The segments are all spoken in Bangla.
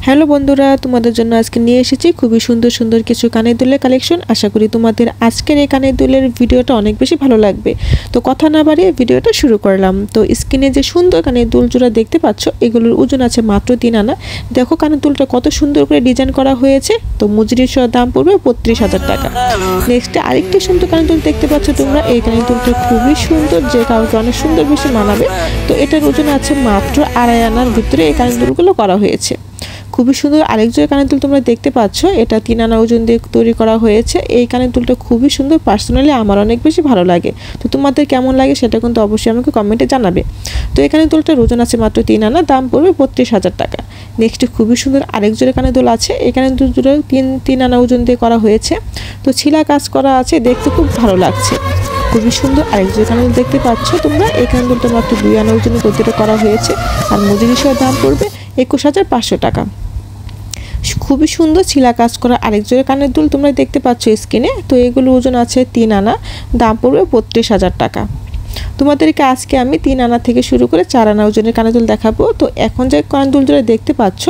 হ্যালো বন্ধুরা, তোমাদের জন্য আজকে নিয়ে এসেছি খুবই সুন্দর সুন্দর কিছু কানের দুলের কালেকশন। আশা করি তোমাদের আজকের এই কানের দুলের ভিডিওটা অনেক বেশি ভালো লাগবে। তো কথা না বাড়িয়ে ভিডিওটা শুরু করলাম। তো স্ক্রিনে যে সুন্দর কানের দুল জোড়া দেখতে পাচ্ছ, এগুলোর ওজন আছে মাত্র 3 আনা। দেখো কানের দুলটা কত সুন্দর করে ডিজাইন করা হয়েছে। তো মজুরির সহ দাম পড়বে ৩৫,০০০ টাকা। নেক্সটে আরেকটি সুন্দর কানের দুল দেখতে পাচ্ছ তোমরা। এই কানের দুলটা খুবই সুন্দর, যে কাউকে অনেক সুন্দর বেশি মানাবে। তো এটার ওজন আছে মাত্র 2.5 আনার ভিতরে এই কানের দুলগুলো করা হয়েছে। খুবই সুন্দর আরেক জোড়া কানের দুল তোমরা দেখতে পাচ্ছ, এটা 3 আনা ওজন দিয়ে তৈরি করা হয়েছে। এই কানের দুলটা খুবই সুন্দর, পার্সোনালি আমার অনেক বেশি ভালো লাগে। তো তোমাদের কেমন লাগে সেটা কিন্তু অবশ্যই আমাকে কমেন্টে জানাবে। তো এই কানের দুলটার ওজন আছে মাত্র 3 আনা, দাম পড়বে ৩৫,০০০ টাকা। নেক্সট খুবই সুন্দর আরেক জোড়া কানের দুল আছে। এই কানের দুলগুলো 3 আনা ওজন দিয়ে করা হয়েছে। তো ছিলা কাজ করা আছে, দেখতে খুব ভালো লাগছে। খুবই সুন্দর আরেক জোড়া কানের দুল দেখতে পাচ্ছ তোমরা। এই কানের দুলটা মাত্র 2 আনা ওজনে প্রতিটা করা হয়েছে। আর মজুরি সহ দাম পড়বে ২১,৫০০ টাকা। খুবই সুন্দর ছিলা কাজ করা আরেক জোড়া কানের দুল তোমরা দেখতে পাচ্ছ স্ক্রিনে। তো এগুলো ওজন আছে 3 আনা, দাম পড়বে ৩৫,০০০ টাকা। তোমাদেরকে আজকে আমি 3 আনা থেকে শুরু করে 4 আনা ওজনের কানের দুল দেখাবো। তো এখন যে কানের দুল জোড়া দেখতে পাচ্ছ,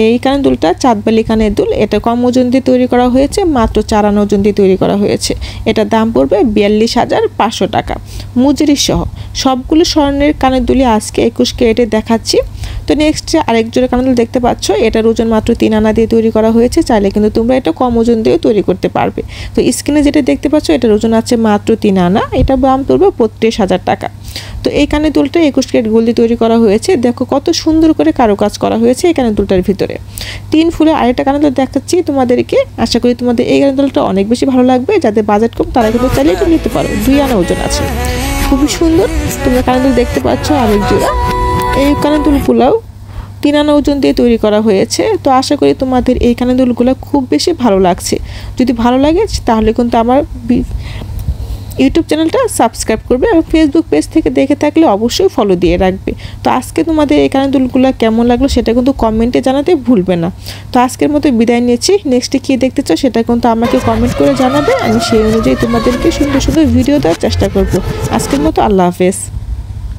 এই কানের দুলটা চাঁদবালি কানের দুল। এটা কম ওজন দিয়ে তৈরি করা হয়েছে, মাত্র 4 আনা ওজন দিয়ে তৈরি করা হয়েছে। এটার দাম পড়বে ৪২,৫০০ টাকা মজুরি সহ। সবগুলো স্বর্ণের কানের দুলই আজকে 21 ক্যারেটে দেখাচ্ছি। তো নেক্সট আরেক জোড়া কানের দুল দেখতে পাচ্ছ, এটার ওজন মাত্র 3 আনা দিয়ে তৈরি করা হয়েছে। চাইলে কিন্তু তোমরা এটা কম ওজন দিয়েও তৈরি করতে পারবে। তো স্ক্রিনে যেটা দেখতে পাচ্ছ, এটার ওজন আছে মাত্র 3 আনা, এটা দাম পড়বে ৩৫,০০০ টাকা। তো এই কানের দুলটা 21 ক্যারেট গোল্ড দিয়ে তৈরি করা হয়েছে। দেখো কত সুন্দর করে কারুকাজ করা হয়েছে এই কানের দুলটার ভিতরে। 3 ফুলে আরেকটা কানের দুল দেখাচ্ছি তোমাদেরকে। আশা করি তোমাদের এই কানের দুলটা অনেক বেশি ভালো লাগবে। যাদের বাজেট কম তারা কিন্তু চাইলে এটা নিতে পারো। 2 আনা ওজন আছে, খুবই সুন্দর। তোমরা কানের দুল দেখতে পাচ্ছ আরেক জোড়া। এই কানের দুলগুলোও 3 আনা ওজন দিয়ে তৈরি করা হয়েছে। তো আশা করি তোমাদের এই কানের দুলগুলো খুব বেশি ভালো লাগছে। যদি ভালো লাগে তাহলে কিন্তু আমার ইউটিউব চ্যানেলটা সাবস্ক্রাইব করবে, এবং ফেসবুক পেজ থেকে দেখে থাকলে অবশ্যই ফলো দিয়ে রাখবে। তো আজকে তোমাদের এই কানের দুলগুলো কেমন লাগলো সেটা কিন্তু কমেন্টে জানাতে ভুলবে না। তো আজকের মতো বিদায় নিচ্ছি। নেক্সটে কী দেখতে চাও সেটা কিন্তু আমাকে কমেন্ট করে জানাবে। আমি সেই অনুযায়ী তোমাদেরকে সুন্দর সুন্দর ভিডিও দেওয়ার চেষ্টা করব। আজকের মতো আল্লাহ হাফেজ।